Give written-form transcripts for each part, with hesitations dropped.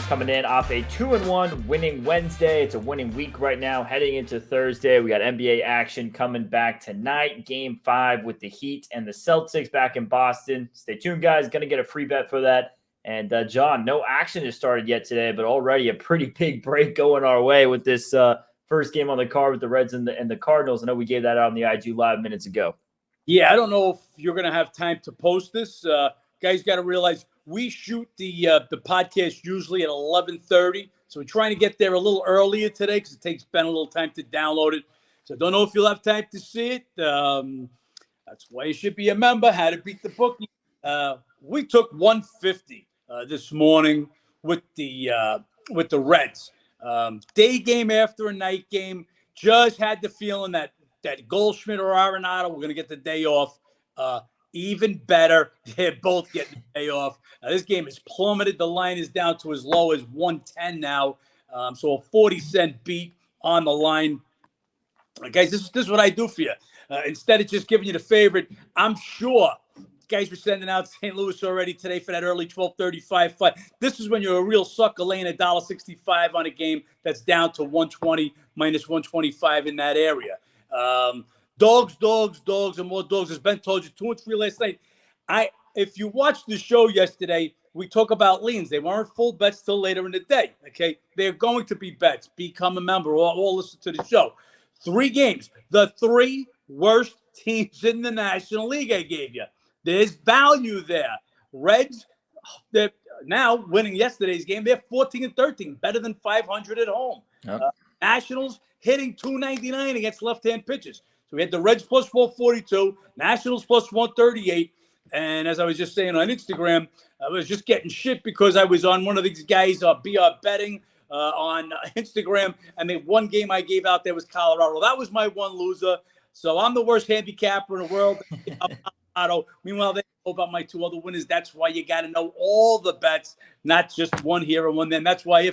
coming in off a 2-1 winning Wednesday. It's a winning week right now, heading into Thursday. We got NBA action coming back tonight. Game 5 with the Heat and the Celtics back in Boston. Stay tuned, guys. Going to get a free bet for that. And John, no action has started yet today, but already a pretty big break going our way with this first game on the card with the Reds and the Cardinals. I know we gave that out on the IG Live minutes ago. Yeah, I don't know if you're going to have time to post this. Guys got to realize we shoot the podcast usually at 11:30, so we're trying to get there a little earlier today because it takes Ben a little time to download it. So I don't know if you'll have time to see it. That's why you should be a member. How to beat the bookie. We took 150 this morning with the Reds. Day game after a night game. Just had the feeling that Goldschmidt or Arenado were going to get the day off. Even better, they're both getting the day off. This game has plummeted. The line is down to as low as 110 now. So a 40-cent beat on the line. Guys, this is what I do for you. Instead of just giving you the favorite, I'm sure guys were sending out St. Louis already today for that early 12:35 fight. This is when you're a real sucker laying $1.65 on a game that's down to 120 minus 125 in that area. Dogs, and more dogs. As Ben told you, 2 and 3 last night. If you watched the show yesterday, we talk about leans. They weren't full bets till later in the day. Okay, they're going to be bets. Become a member or listen to the show. 3 games, the 3 worst teams in the National League. I gave you. There's value there. Reds, they're now winning yesterday's game. They're 14 and 13, better than 500 at home. Yep. Nationals hitting 299 against left-hand pitchers. So we had the Reds plus 442, Nationals plus 138. And as I was just saying on Instagram, I was just getting shit because I was on one of these guys, BR Betting on Instagram. And the one game I gave out there was Colorado. That was my one loser. So I'm the worst handicapper in the world. Meanwhile, they know about my 2 other winners. That's why you got to know all the bets, not just one here and one there. And that's why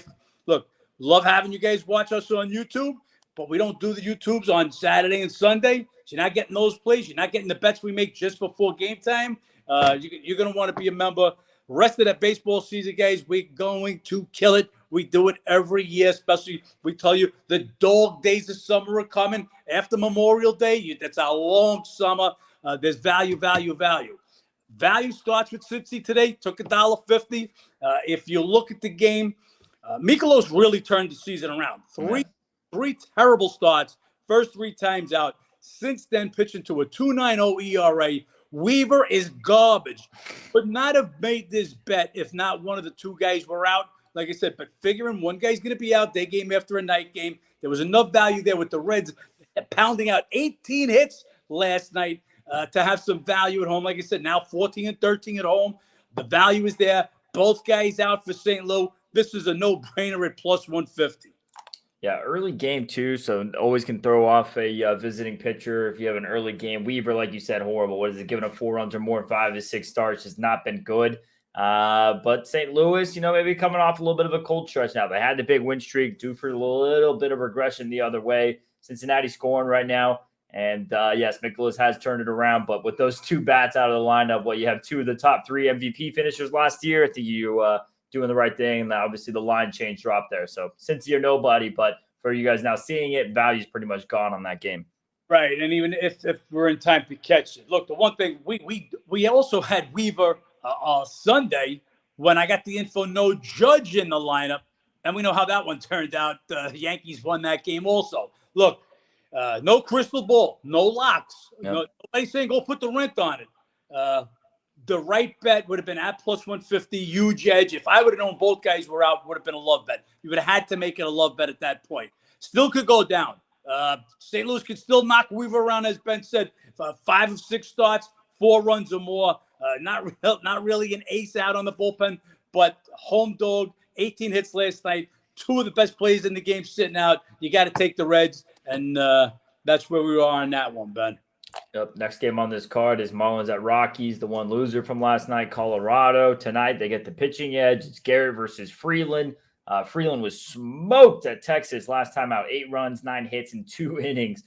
love having you guys watch us on YouTube. But we don't do the YouTubes on Saturday and Sunday. So you're not getting those plays. You're not getting the bets we make just before game time. You're going to want to be a member. Rest of that baseball season, guys, we're going to kill it. We do it every year, especially we tell you the dog days of summer are coming. After Memorial Day, that's our long summer. There's value. Value starts with Cincy today. Took $1.50. If you look at the game, Mikolas really turned the season around. Three terrible starts, first 3 times out. Since then, pitching to a 2.90 ERA. Weaver is garbage. Would not have made this bet if not one of the 2 guys were out. Like I said, but figuring one guy's going to be out day game after a night game. There was enough value there with the Reds pounding out 18 hits last night to have some value at home. Like I said, now 14 and 13 at home. The value is there. Both guys out for St. Louis. This is a no-brainer at plus 150. Yeah, early game too, so always can throw off a visiting pitcher if you have an early game. Weaver, like you said, horrible. What is it? Giving up 4 runs or more in 5 to 6 starts has not been good. But St. Louis, maybe coming off a little bit of a cold stretch now. They had the big win streak, due for a little bit of regression the other way. Cincinnati scoring right now. And yes, Mikolas has turned it around. But with those 2 bats out of the lineup, you have 2 of the top 3 MVP finishers last year. I think you doing the right thing. And obviously the line change dropped there. So since you're nobody, but for you guys now seeing it, value's pretty much gone on that game. Right. And even if we're in time to catch it. Look, the one thing we also had Weaver Sunday when I got the info, no Judge in the lineup. And we know how that one turned out. The Yankees won that game also. Look, no crystal ball, no locks. Yep. Nobody saying go put the rent on it. The right bet would have been at plus 150, huge edge. If I would have known both guys were out, would have been a love bet. You would have had to make it a love bet at that point. Still could go down. St. Louis could still knock Weaver around, as Ben said, 5 of 6 starts, 4 runs or more. Not really an ace out on the bullpen, but home dog, 18 hits last night. 2 of the best players in the game sitting out. You got to take the Reds, and that's where we are on that one, Ben. Yep. Next game on this card is Marlins at Rockies, the one loser from last night, Colorado. Tonight, they get the pitching edge. It's Garrett versus Freeland. Freeland was smoked at Texas last time out, 8 runs, 9 hits in 2 innings.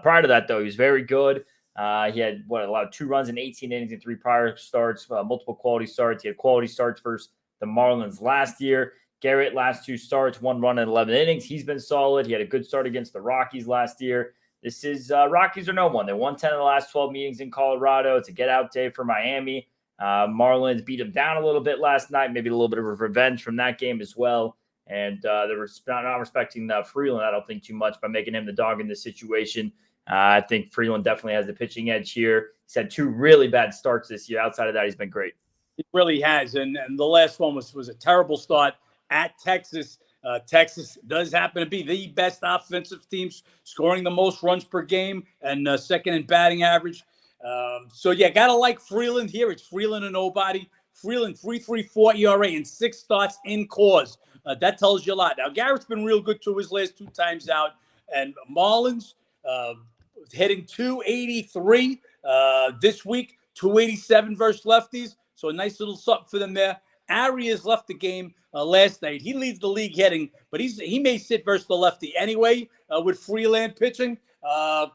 Prior to that, though, he was very good. He had allowed 2 runs in 18 innings in 3 prior starts, multiple quality starts. He had quality starts versus the Marlins last year. Garrett, last 2 starts, 1 run in 11 innings. He's been solid. He had a good start against the Rockies last year. This is Rockies are no one. They won 10 of the last 12 meetings in Colorado. It's a get-out day for Miami. Marlins beat them down a little bit last night, maybe a little bit of revenge from that game as well. And they're not respecting Freeland, I don't think, too much by making him the dog in this situation. I think Freeland definitely has the pitching edge here. He's had 2 really bad starts this year. Outside of that, he's been great. He really has. And the last one was a terrible start at Texas. Texas does happen to be the best offensive team, scoring the most runs per game and second in batting average. So, yeah, got to like Freeland here. It's Freeland and nobody. Freeland, 3.34 ERA in 6 starts in cause. That tells you a lot. Now, Garrett's been real good to his last 2 times out. And Marlins hitting 283 this week, 287 versus lefties. So a nice little something for them there. Arias left the game last night. He leads the league hitting, but he may sit versus the lefty anyway with Freeland pitching.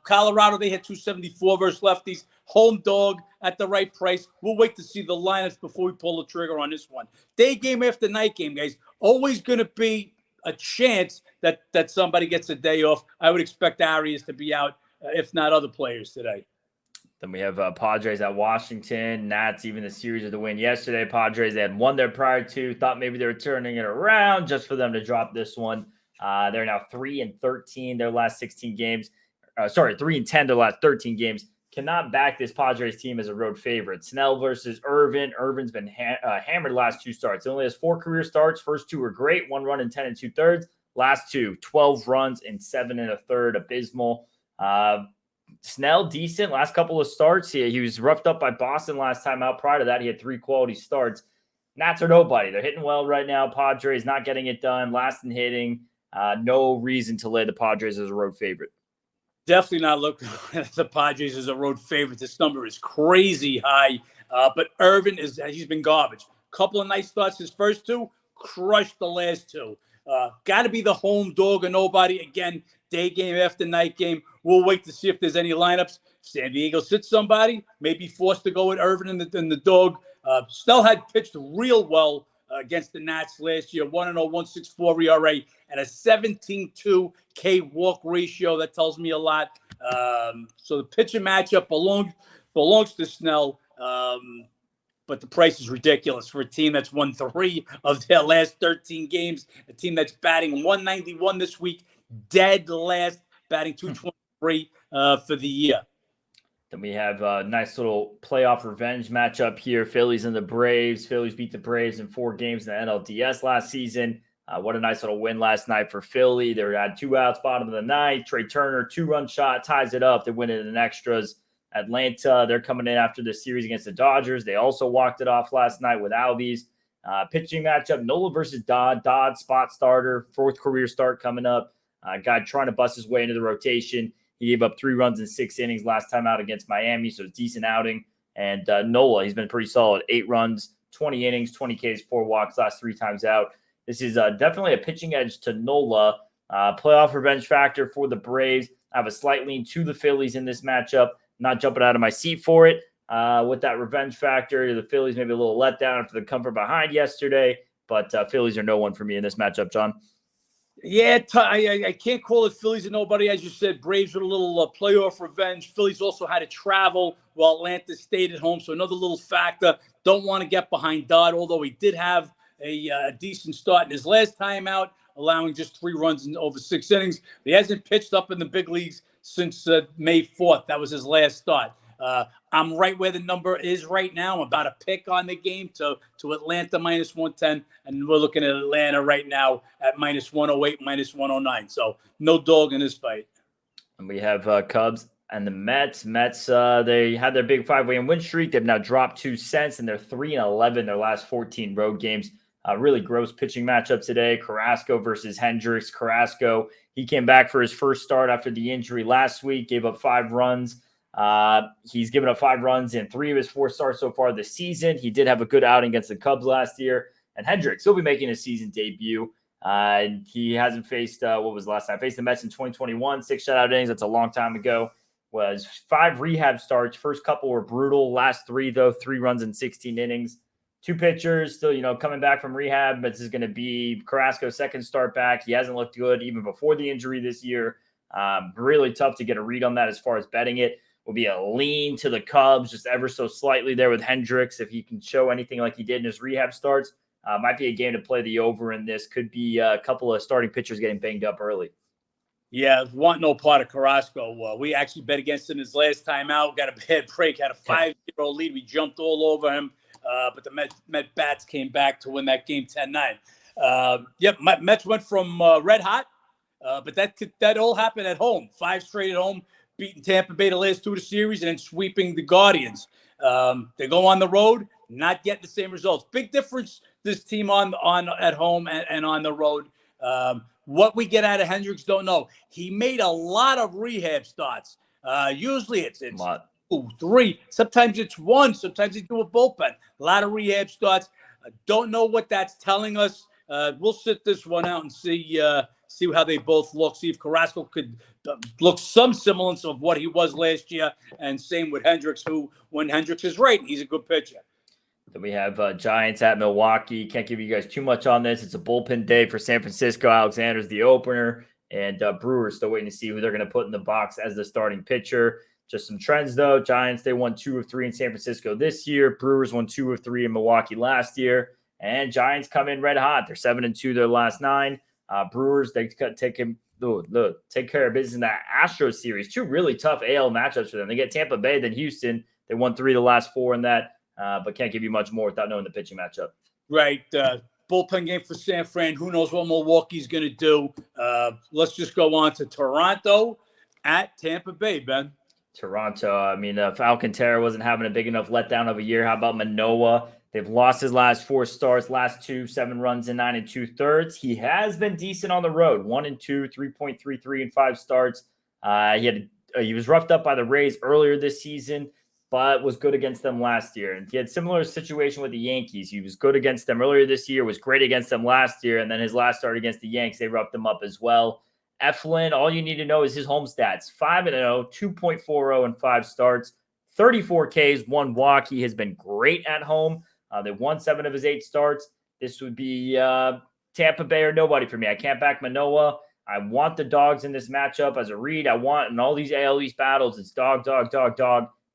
Colorado, they hit 274 versus lefties. Home dog at the right price. We'll wait to see the lineups before we pull the trigger on this one. Day game after night game, guys. Always going to be a chance that somebody gets a day off. I would expect Arias to be out, if not other players today. Then we have Padres at Washington. Nats, even the series of the win yesterday. Padres, they had won their prior 2. Thought maybe they were turning it around just for them to drop this one. They're now 3-13 their last 16 games. 3-10 their last 13 games. Cannot back this Padres team as a road favorite. Snell versus Irvin. Irvin's been hammered last 2 starts. He only has 4 career starts. First 2 were great. 1 run in 10 2/3. Last 2, 12 runs in 7 1/3. Abysmal. Snell, decent. Last couple of starts. He was roughed up by Boston last time out. Prior to that, he had 3 quality starts. Nats are nobody. They're hitting well right now. Padres not getting it done. Last in hitting. No reason to lay the Padres as a road favorite. Definitely not looking at the Padres as a road favorite. This number is crazy high. But Irvin, he's been garbage. Couple of nice starts. His first 2, crushed the last 2. Got to be the home dog or nobody. Again, day game after night game. We'll wait to see if there's any lineups. San Diego sits somebody, may be forced to go with Irvin and the dog. Snell had pitched real well against the Nats last year. 1-0, 1.64 ERA, and a 17-2 K walk ratio. That tells me a lot. So the pitching matchup belongs to Snell. But the price is ridiculous for a team that's won 3 of their last 13 games, a team that's batting 191 this week, dead last, batting 223 for the year. Then we have a nice little playoff revenge matchup here. Phillies and the Braves. Phillies beat the Braves in 4 games in the NLDS last season. What a nice little win last night for Philly. They had 2 outs, bottom of the 9th. Trey Turner, 2-run shot, ties it up. They win it in extras. Atlanta, they're coming in after the series against the Dodgers. They also walked it off last night with Albies. Pitching matchup, Nola versus Dodd. Dodd, spot starter, 4th career start coming up. Guy trying to bust his way into the rotation. He gave up 3 runs in 6 innings last time out against Miami, so it's a decent outing. And Nola, he's been pretty solid. 8 runs, 20 innings, 20 Ks, 4 walks last 3 times out. This is definitely a pitching edge to Nola. Playoff revenge factor for the Braves. I have a slight lean to the Phillies in this matchup. Not jumping out of my seat for it. With that revenge factor, the Phillies maybe a little let down after the come from behind yesterday, but Phillies are no one for me in this matchup, John. Yeah, I can't call it Phillies and nobody. As you said, Braves with a little playoff revenge. Phillies also had to travel while Atlanta stayed at home, so another little factor. Don't want to get behind Dodd, although he did have a decent start in his last time out, allowing just 3 runs in over 6 innings. He hasn't pitched up in the big leagues since May 4th. That was his last start. I'm right where the number is right now. I'm about a pick on the game to Atlanta -110, and we're looking at Atlanta right now at -108, -109. So no dog in this fight. And we have Cubs and the Mets. Mets, they had their big 5-game win streak. They've now dropped 2 cents, and they're 3-11 their last 14 road games. Really gross pitching matchup today. Carrasco versus Hendricks. Carrasco, he came back for his first start after the injury last week, gave up 5 runs. He's given up 5 runs in 3 of his 4 starts so far this season. He did have a good outing against the Cubs last year. And Hendricks, he'll be making his season debut. He hasn't faced, what was the last time? Faced the Mets in 2021, 6 shutout innings. That's a long time ago. Was 5 rehab starts. First couple were brutal. Last 3, though, 3 runs in 16 innings. two pitchers still, coming back from rehab. But this is going to be Carrasco's second start back. He hasn't looked good even before the injury this year. Really tough to get a read on that as far as betting it. Will be a lean to the Cubs, just ever so slightly there with Hendricks. If he can show anything like he did in his rehab starts, might be a game to play the over in this. Could be a couple of starting pitchers getting banged up early. Yeah, want no part of Carrasco. We actually bet against him his last time out. Got a bad break, had a 5-0 lead. We jumped all over him, but the Met Bats came back to win that game 10-9. Mets went from red hot, but that all happened at home. 5 straight at home, beating Tampa Bay the last 2 of the series, and then sweeping the Guardians. They go on the road, not getting the same results. Big difference, this team on at home and on the road. What we get out of Hendricks, don't know. He made a lot of rehab starts. Usually it's 2, 3. Sometimes it's 1. Sometimes they do a bullpen. A lot of rehab starts. Don't know what that's telling us. We'll sit this one out and see how they both look. See if Carrasco could look some semblance of what he was last year. And same with Hendricks, who, when Hendricks is right, he's a good pitcher. Then we have Giants at Milwaukee. Can't give you guys too much on this. It's a bullpen day for San Francisco. Alexander's the opener. And Brewers still waiting to see who they're going to put in the box as the starting pitcher. Just some trends, though. Giants, they won 2 of 3 in San Francisco this year. Brewers won 2 of 3 in Milwaukee last year. And Giants come in red hot. They're 7-2 their last 9. Brewers, they take care of business in that Astros series. 2 really tough AL matchups for them. They get Tampa Bay, then Houston. They won 3 of the last 4 in that. But can't give you much more without knowing the pitching matchup. Right. Bullpen game for San Fran. Who knows what Milwaukee's going to do? Let's just go on to Toronto at Tampa Bay, Ben. Toronto, if Alcantara wasn't having a big enough letdown of a year, how about Manoah? They've lost his last 4 starts, last 2, 7 runs in 9 2/3. He has been decent on the road, 1-2, 3.33 in 5 starts. He was roughed up by the Rays earlier this season, but was good against them last year. And he had a similar situation with the Yankees. He was good against them earlier this year, was great against them last year, and then his last start against the Yanks, they roughed him up as well. Eflin, all you need to know is his home stats. 5-0, 2.40 in 5 starts, 34 Ks, 1 walk. He has been great at home. They won 7 of his 8 starts. This would be Tampa Bay or nobody for me. I can't back Manoah. I want the dogs in this matchup as a read. I want in all these AL East battles, it's dog.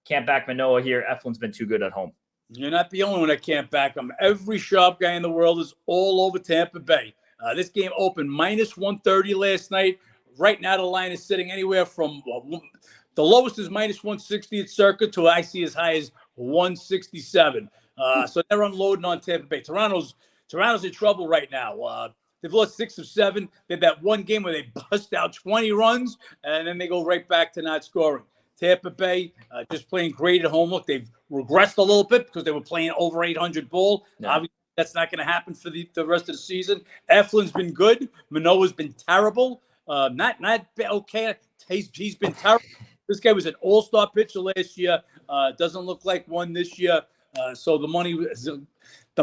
Can't back Manoah here. Eflin's been too good at home. You're not the only one that can't back him. Every sharp guy in the world is all over Tampa Bay. This game opened -130 last night. Right now, the line is sitting anywhere from the lowest is -160 at Circa to I see as high as 167. So they're unloading on Tampa Bay. Toronto's in trouble right now. They've lost 6 of 7. They had that one game where they bust out 20 runs, and then they go right back to not scoring. Tampa Bay just playing great at home. Look, they've regressed a little bit because they were playing over 800 ball. No. Obviously, that's not going to happen for the rest of the season. Eflin's been good. Manoah's been terrible. Not okay. He's been terrible. This guy was an all-star pitcher last year. Doesn't look like one this year. So the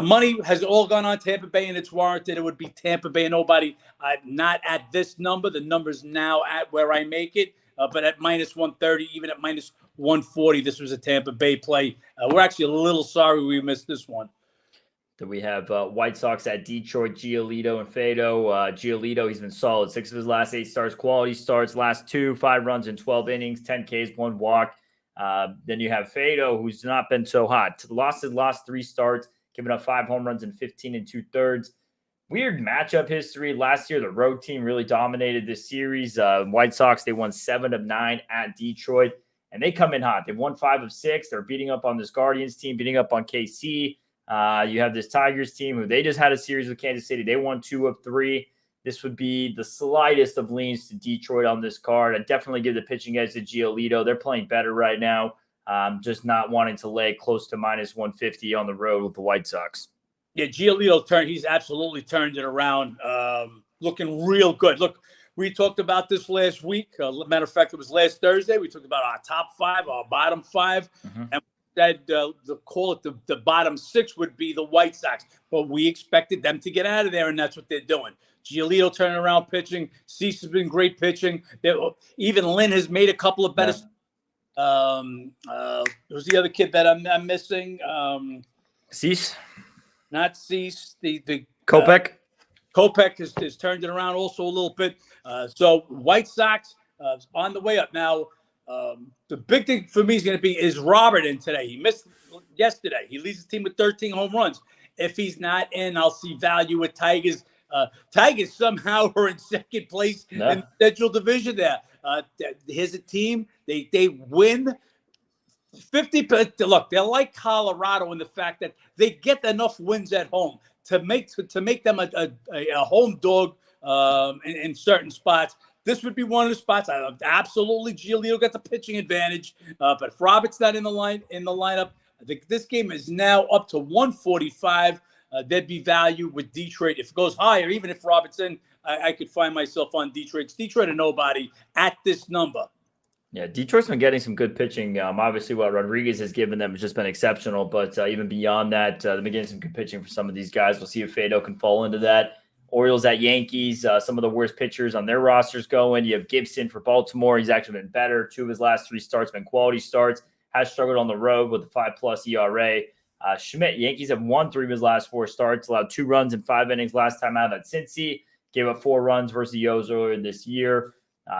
money has all gone on Tampa Bay, and it's warranted. It would be Tampa Bay and nobody. Not at this number. The number's now at where I make it. But at -130, even at -140, this was a Tampa Bay play. We're actually a little sorry we missed this one. Then we have White Sox at Detroit, Giolito and Fado. Giolito, he's been solid. 6 of his last 8 starts, quality starts. Last 2, 5 runs in 12 innings, 10 Ks, 1 walk. Then you have Fado, who's not been so hot. Lost his last 3 starts, giving up 5 home runs in 15 2/3. Weird matchup history. Last year, the road team really dominated this series. White Sox, they won 7 of 9 at Detroit, and they come in hot. They've won 5 of 6. They're beating up on this Guardians team, beating up on KC. You have this Tigers team who they just had a series with Kansas City. They won 2 of 3. This would be the slightest of leans to Detroit on this card. I'd definitely give the pitching edge to Giolito. They're playing better right now. Just not wanting to lay close to -150 on the road with the White Sox. Yeah, Giolito he's absolutely turned it around. Looking real good. Look, we talked about this last week. Matter of fact, it was last Thursday. We talked about our top 5, our bottom 5. Mm-hmm. And said the bottom 6 would be the White Sox. But we expected them to get out of there, and that's what they're doing. Giolito turning around pitching. Cease has been great pitching. Even Lynn has made a couple of better. Yeah. Who's the other kid that I'm missing? Cease. not Cease. Kopech. Kopech has turned it around also a little bit. So White Sox on the way up. Now, the big thing for me is going to be, is Robert in today? He missed yesterday. He leads the team with 13 home runs. If he's not in, I'll see value with Tigers. Tigers somehow are in second place in the Central Division there. Here's a team. They win 50. Look, they're like Colorado in the fact that they get enough wins at home to make them a home dog in certain spots. This would be one of the spots. Absolutely, Giolito got the pitching advantage, but if Robert's not in the lineup, I think this game is now up to 145. There'd be value with Detroit. If it goes higher, even if Robert's in, I could find myself on Detroit. It's Detroit or nobody at this number. Yeah, Detroit's been getting some good pitching. Obviously, what Rodriguez has given them has just been exceptional. But even beyond that, they've been getting some good pitching for some of these guys. We'll see if Fado can fall into that. Orioles at Yankees, some of the worst pitchers on their rosters going. You have Gibson for Baltimore. He's actually been better. 2 of his last 3 starts been quality starts. Has struggled on the road with a 5+ ERA. Schmidt, Yankees have won 3 of his last 4 starts, allowed 2 runs in 5 innings last time out at Cincy. Gave up 4 runs versus the O's earlier this year.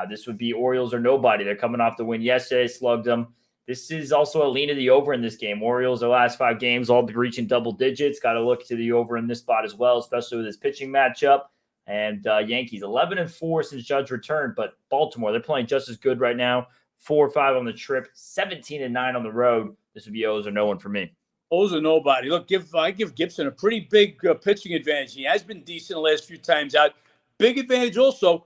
This would be Orioles or nobody. They're coming off the win yesterday, slugged them. This is also a lean to the over in this game. Orioles, their last 5 games, all be reaching double digits. Got to look to the over in this spot as well, especially with this pitching matchup. And Yankees, 11-4 since Judge returned, but Baltimore, they're playing just as good right now. 4-5 on the trip, 17-9 on the road. This would be O's or no one for me. O's or nobody. Look, I give Gibson a pretty big pitching advantage. He has been decent the last few times out. Big advantage also.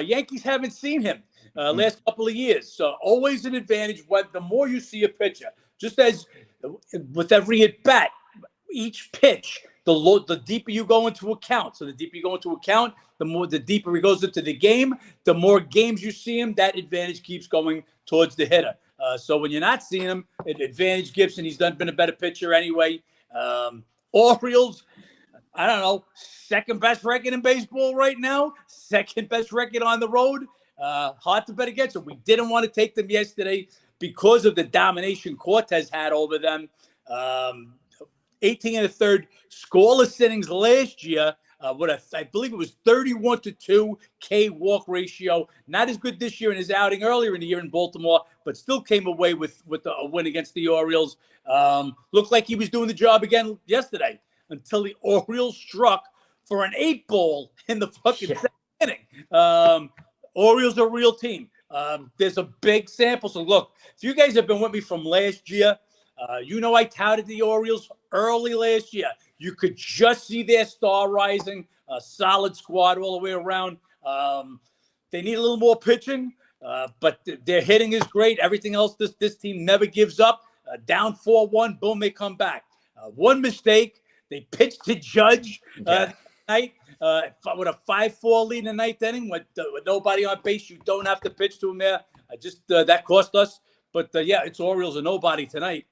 Yankees haven't seen him last couple of years. So always an advantage. The more you see a pitcher, just as with every at-bat, each pitch, the deeper you go into account. So the deeper you go into account, the deeper he goes into the game, the more games you see him, that advantage keeps going towards the hitter. So when you're not seeing him, advantage Gibson. He's been a better pitcher anyway. Orioles, I don't know, second best record in baseball right now, second best record on the road. Hard to bet against them. We didn't want to take them yesterday because of the domination Cortez had over them. 18 1/3 scoreless innings last year. I believe it was 31-2 K walk ratio. Not as good this year in his outing earlier in the year in Baltimore, but still came away with a win against the Orioles. Looked like he was doing the job again yesterday until the Orioles struck for an 8-ball in the fucking second inning. Orioles are a real team. There's a big sample. So look, if you guys have been with me from last year, I touted the Orioles early last year. You could just see their star rising, a solid squad all the way around. They need a little more pitching, but their hitting is great. Everything else, this team never gives up. Down 4-1, boom, they come back. One mistake, they pitched to Judge tonight with a 5-4 lead in the 9th inning with nobody on base. You don't have to pitch to him there. That cost us. But, it's Orioles or nobody tonight.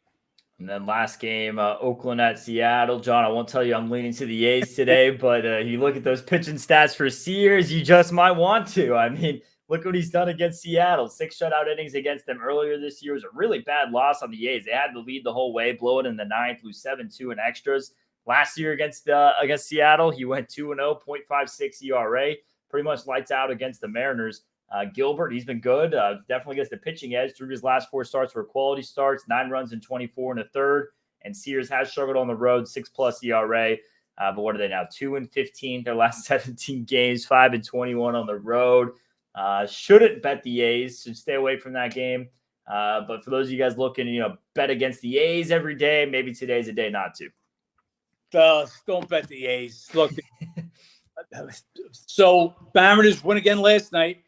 And then last game, Oakland at Seattle. John, I won't tell you I'm leaning to the A's today, but you look at those pitching stats for Sears, you just might want to. I mean, look what he's done against Seattle. 6 shutout innings against them earlier this year. It was a really bad loss on the A's. They had the lead the whole way, blow it in the 9th, lose 7-2 in extras. Last year against Seattle, he went 2-0, 0.56 ERA. Pretty much lights out against the Mariners. Gilbert, he's been good. Definitely gets the pitching edge. 3 of his last 4 starts were quality starts, 9 runs in 24 1/3. And Sears has struggled on the road, 6+ ERA. But what are they now? 2-15 their last 17 games, 5-21 on the road. Shouldn't bet the A's. Should stay away from that game. But for those of you guys looking, bet against the A's every day, maybe today's a day not to. Don't bet the A's. Look, so Mariners win again last night.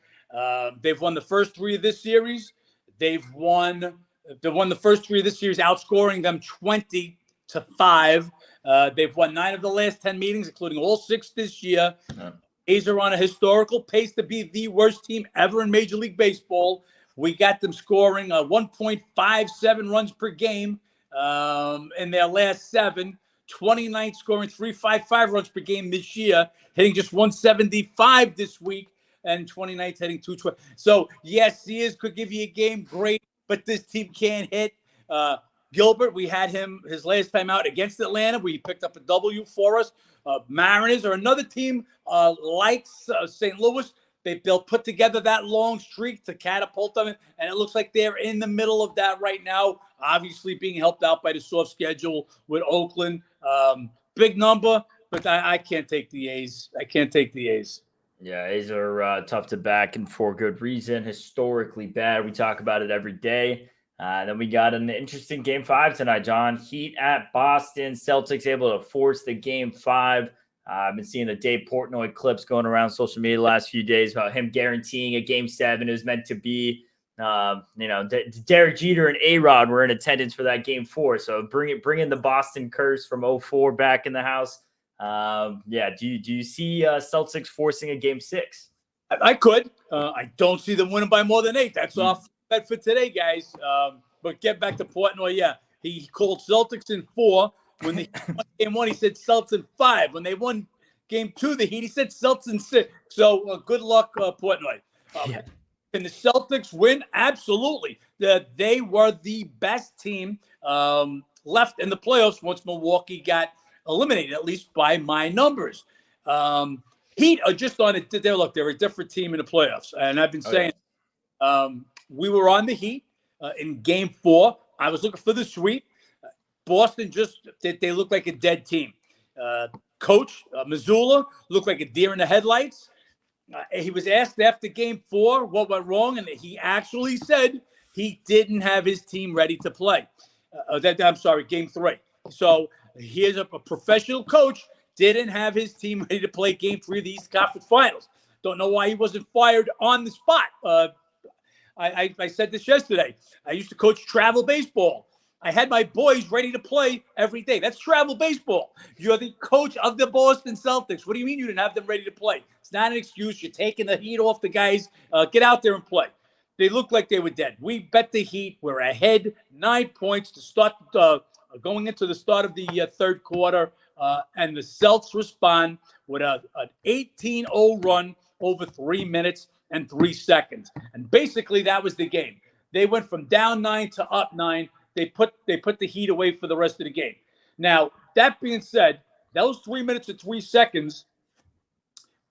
They've won the first 3 of this series. They won the first 3 of this series, outscoring them 20-5. They've won 9 of the last 10 meetings, including all 6 this year. A's are on a historical pace to be the worst team ever in Major League Baseball. We got them scoring 1.57 runs per game in their last 7. 29th scoring 3.55 runs per game this year, hitting just 175 this week, and 29th hitting 220. So, yes, Sears could give you a game, great, but this team can't hit. Gilbert, we had him his last time out against Atlanta, where he picked up a W for us. Mariners are another team like St. Louis. They'll put together that long streak to catapult them, and it looks like they're in the middle of that right now, obviously being helped out by the soft schedule with Oakland. Big number, but I can't take the A's. I can't take the A's. Yeah, A's are tough to back and for good reason. Historically bad. We talk about it every day. Then we got an interesting game 5 tonight, John. Heat at Boston. Celtics able to force the game 5. I've been seeing the Dave Portnoy clips going around social media the last few days about him guaranteeing a game 7. It was meant to be, Derek Jeter and A-Rod were in attendance for that game 4. So bringing the Boston curse from 04 back in the house. Do you see Celtics forcing a game 6? I could. I don't see them winning by more than 8. That's off bet for today, guys. But get back to Portnoy. Yeah, he called Celtics in 4. When they won game 1, he said Celtics in 5. When they won game 2, the Heat, he said Celtics in 6. So good luck, Portnoy. Can the Celtics win? Absolutely. They were the best team left in the playoffs once Milwaukee got eliminated, at least by my numbers. Heat are just on it. They're a different team in the playoffs. And I've been saying we were on the Heat in game 4. I was looking for the sweep. Boston they look like a dead team. Coach Missoula looked like a deer in the headlights. He was asked after game 4 what went wrong, and he actually said he didn't have his team ready to play. Game 3. So here's a professional coach, didn't have his team ready to play game 3 of the East Conference Finals. Don't know why he wasn't fired on the spot. I said this yesterday. I used to coach travel baseball. I had my boys ready to play every day. That's travel baseball. You're the coach of the Boston Celtics. What do you mean you didn't have them ready to play? It's not an excuse. You're taking the heat off the guys. Get out there and play. They looked like they were dead. We bet the Heat. We're ahead 9 points to start going into the start of the third quarter. And the Celtics respond with an 18-0 run over 3 minutes and 3 seconds. And basically that was the game. They went from down 9 to up 9. They put the Heat away for the rest of the game. Now, that being said, those 3 minutes and 3 seconds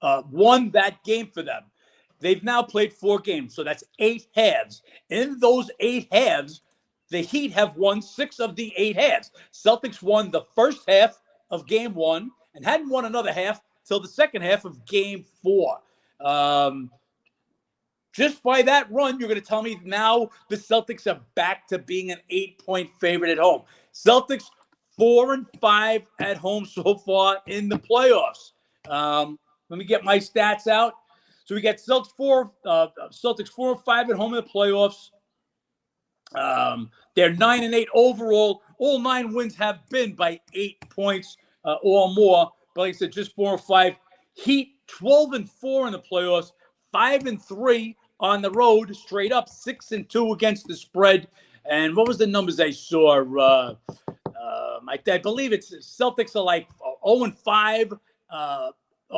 won that game for them. They've now played 4 games, so that's 8 halves. In those 8 halves, the Heat have won 6 of the 8 halves. Celtics won the first half of game 1 and hadn't won another half till the second half of game 4. Just by that run, you're going to tell me now the Celtics are back to being an 8-point favorite at home. Celtics 4-5 at home so far in the playoffs. Let me get my stats out. So we got Celtics 4-5 at home in the playoffs. They're 9-8 overall. All 9 wins have been by 8 points or more. But like I said, just 4-5. Heat 12-4 in the playoffs. 5-3 on the road, straight up 6-2 against the spread. And what was the numbers I saw? I believe it's Celtics are like 0-5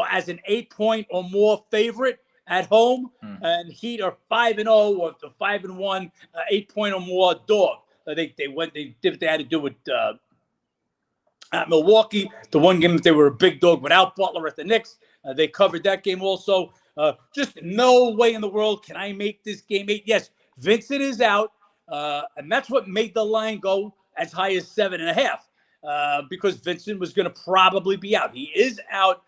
as an 8-point or more favorite at home, and Heat are 5-0 or 5-1, 8-point or more dog. They did what they had to do with at Milwaukee. The one game that they were a big dog without Butler at the Knicks. They covered that game also. Just no way in the world can I make this game 8. Yes, Vincent is out, and that's what made the line go as high as 7.5 because Vincent was going to probably be out. He is out.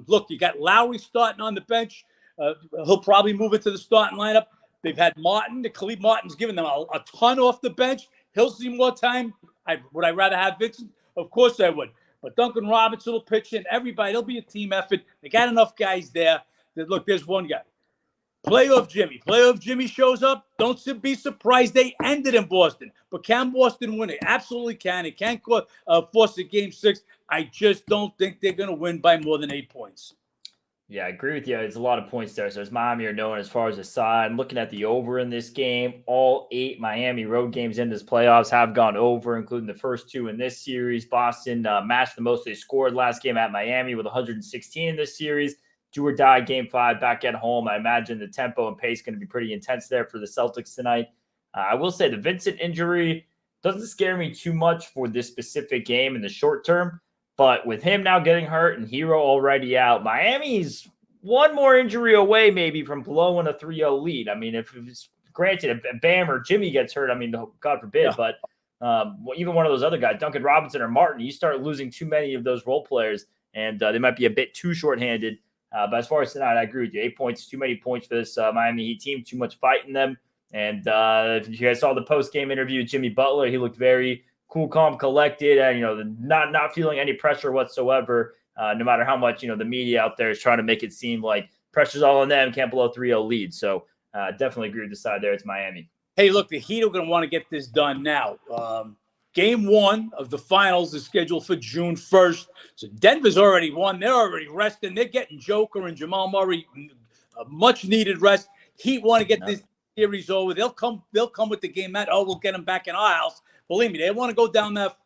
Look, you got Lowry starting on the bench. He'll probably move into the starting lineup. They've had Martin. Khalid Martin's given them a ton off the bench. He'll see more time. Would I rather have Vincent? Of course I would. But Duncan Robinson will pitch in. Everybody, it'll be a team effort. They got enough guys there. Look, there's one guy. Playoff Jimmy. Playoff Jimmy shows up. Don't be surprised they ended in Boston. But can Boston win it? Absolutely can. It can't force a game 6. I just don't think they're going to win by more than 8 points. Yeah, I agree with you. It's a lot of points there. So as Miami are known as far as the side, I'm looking at the over in this game. All 8 Miami road games in this playoffs have gone over, including the first 2 in this series. Boston matched the most they scored last game at Miami with 116 in this series. Do or die game 5 back at home. I imagine the tempo and pace going to be pretty intense there for the Celtics tonight. I will say the Vincent injury doesn't scare me too much for this specific game in the short term. But with him now getting hurt and Hero already out, Miami's one more injury away maybe from blowing a 3-0 lead. I mean, if it's granted, if Bam or Jimmy gets hurt, I mean, God forbid, but even one of those other guys, Duncan Robinson or Martin, you start losing too many of those role players, and they might be a bit too shorthanded. But as far as tonight, I agree with you. 8 points, too many points for this Miami Heat team, too much fight in them. And if you guys saw the post-game interview with Jimmy Butler, he looked very cool, calm, collected, and, not feeling any pressure whatsoever, no matter how much, the media out there is trying to make it seem like pressure's all on them, can't blow 3-0 lead. So definitely agree with the side there. It's Miami. Hey, look, the Heat are going to want to get this done now. Game 1 of the finals is scheduled for June 1st. So Denver's already won. They're already resting. They're getting Joker and Jamal Murray a much-needed rest. Heat want to get this series over. They'll come with the game that, we'll get them back in our house. Believe me, they want to go down that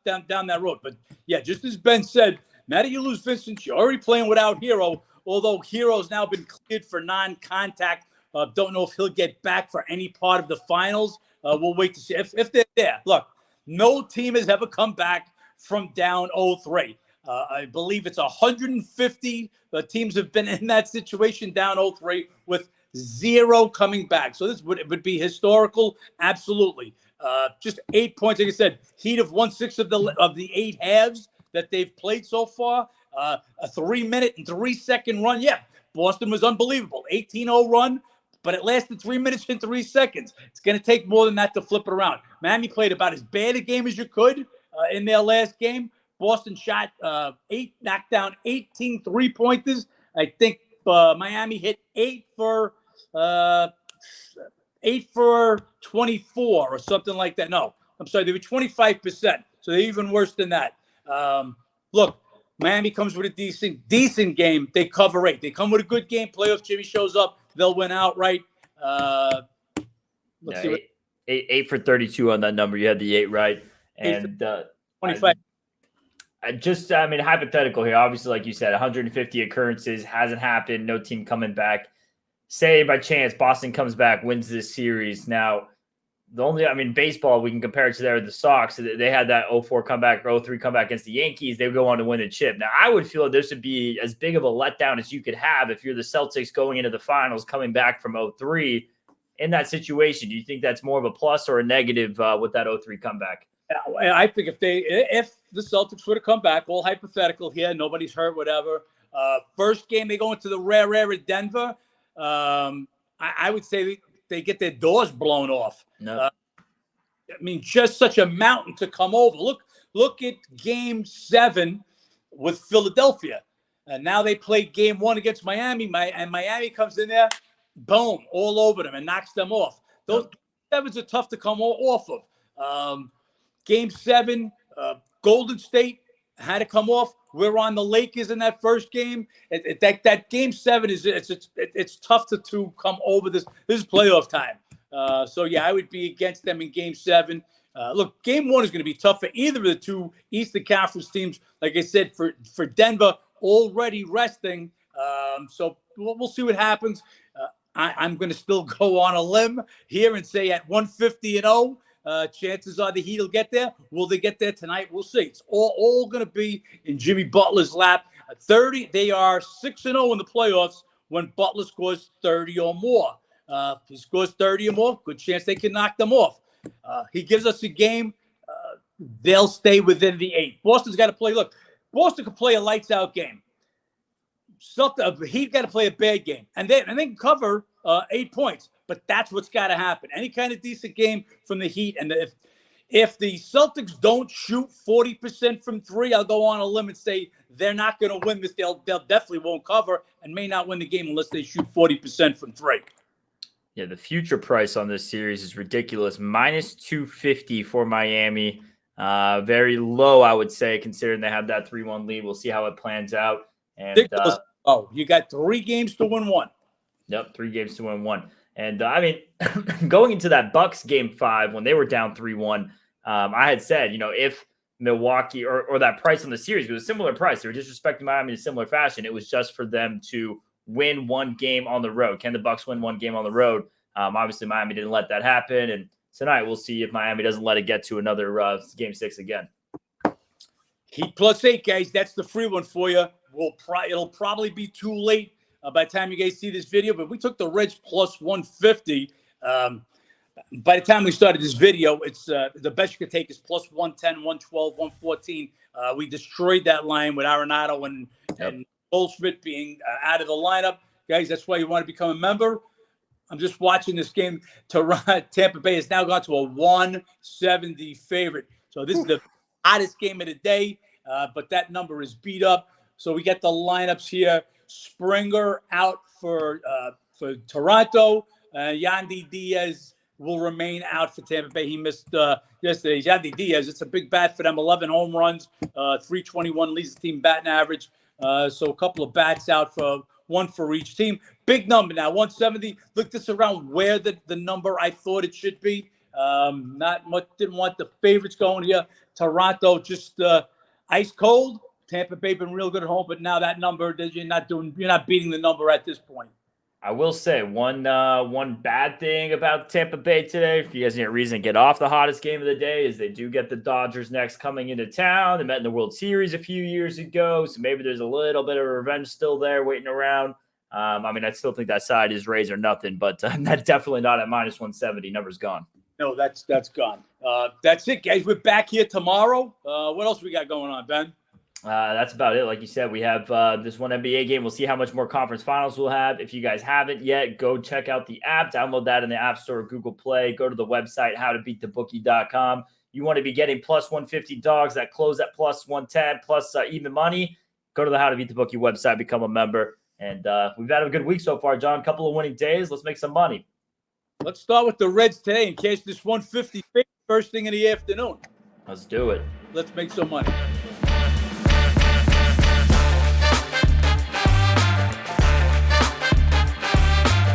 road. But, yeah, just as Ben said, now that you lose Vincent, you're already playing without Hero, although Hero's now been cleared for non-contact. Don't know if he'll get back for any part of the finals. We'll wait to see if they're there. Look, no team has ever come back from down 0-3. I believe it's 150 teams have been in that situation down 0-3 with 0 coming back. So this would be historical, absolutely. Just 8 points, like I said. Heat have won 6 of the 8 halves that they've played so far. A 3-minute and 3-second run. Yeah, Boston was unbelievable. 18-0 run. But it lasted 3 minutes and 3 seconds. It's going to take more than that to flip it around. Miami played about as bad a game as you could in their last game. Boston shot 8, knocked down 18 3-pointers. I think Miami hit 8 for 24 or something like that. No, I'm sorry, they were 25%. So they're even worse than that. Look, Miami comes with a decent game. They cover 8. They come with a good game. Playoffs, Jimmy shows up. They'll win outright. Let's see. 8 for 32 on that number. You had the 8 right. And 25. Hypothetical here. Obviously, like you said, 150 occurrences. Hasn't happened. No team coming back. Say by chance Boston comes back, wins this series. Now, baseball, we can compare it to the Sox. They had that 0-4 comeback, 0-3 comeback against the Yankees. They would go on to win the chip. Now, I would feel this would be as big of a letdown as you could have if you're the Celtics going into the finals, coming back from 0-3 in that situation. Do you think that's more of a plus or a negative with that 0-3 comeback? I think if the Celtics would have come back, all hypothetical here, nobody's hurt, whatever. First game, they go into the rare at Denver. I would say they get their doors blown off. No. Just such a mountain to come over. Look at Game 7 with Philadelphia, and now they play Game 1 against Miami. And Miami comes in there, boom, all over them and knocks them off. Those sevens are tough to come off of. Game 7, Golden State had to come off. We're on the Lakers in that first game. That Game 7 it's tough to come over. This is playoff time. So, yeah, I would be against them in Game 7. Look, Game 1 is going to be tough for either of the two Eastern Conference teams. Like I said, for Denver, already resting. So we'll see what happens. I'm going to still go on a limb here and say at 150-0, chances are the Heat will get there. Will they get there tonight? We'll see. It's all going to be in Jimmy Butler's lap. 30, they are 6-0 in the playoffs when Butler scores 30 or more. If he scores 30 or more, good chance they can knock them off. He gives us a game. They'll stay within the 8. Boston's got to play. Look, Boston can play a lights-out game. Heat got to play a bad game. And they can cover 8 points. But that's what's got to happen. Any kind of decent game from the Heat. And if the Celtics don't shoot 40% from 3, I'll go on a limb and say they're not going to win this. They'll definitely won't cover and may not win the game unless they shoot 40% from 3. Yeah, the future price on this series is ridiculous. Minus 250 for Miami. Very low, I would say, considering they have that 3-1 lead. We'll see how it plans out. And you got 3 games to win 1. Yep, 3 games to win 1. And going into that Bucks Game 5 when they were down 3-1, I had said, if Milwaukee or that price on the series was a similar price, they were disrespecting Miami in a similar fashion. It was just for them to win 1 game on the road. Can the Bucks win 1 game on the road? Obviously, Miami didn't let that happen, and tonight. We'll see if Miami doesn't let it get to another game 6 again. Heat +8, guys. That's the free one for you. It'll probably be too late by the time you guys see this video, but we took the Reds +150. By the time we started this video, it's the best you could take is +110, 112, 114. We destroyed that line with Arenado and Goldschmidt being out of the lineup. Guys, that's why you want to become a member. I'm just watching this game. Tampa Bay has now gone to a 170 favorite. So this is the hottest game of the day, but that number is beat up. So we get the lineups here. Springer out for Toronto. Yandy Diaz will remain out for Tampa Bay. He missed yesterday. Yandy Diaz, it's a big bat for them. 11 home runs, 321 leads the team batting average. So a couple of bats out, for one for each team. Big number now, 170. Look, this around where the number I thought it should be. Not much. Didn't want the favorites going here. Toronto just ice cold. Tampa Bay been real good at home, but now that number, you're not beating the number at this point. I will say one bad thing about Tampa Bay today, if you guys need a reason to get off the hottest game of the day, is they do get the Dodgers next coming into town. They met in the World Series a few years ago, so maybe there's a little bit of revenge still there waiting around. I mean, I still think that side is Rays or nothing, but that's definitely not at -170. Number's gone. No, that's gone. That's it, guys. We're back here tomorrow. What else we got going on, Ben? That's about it. Like you said, we have this one NBA game. We'll see how much more conference finals we'll have. If you guys haven't yet, go check out the app. Download that in the App Store or Google Play. Go to the website, howtobeatthebookie.com. You want to be getting +150 dogs that close at +110, plus even money. Go to the How to Beat the Bookie website, become a member. And we've had a good week so far, John. A couple of winning days. Let's make some money. Let's start with the Reds today and cash this 150 first thing in the afternoon. Let's do it. Let's make some money.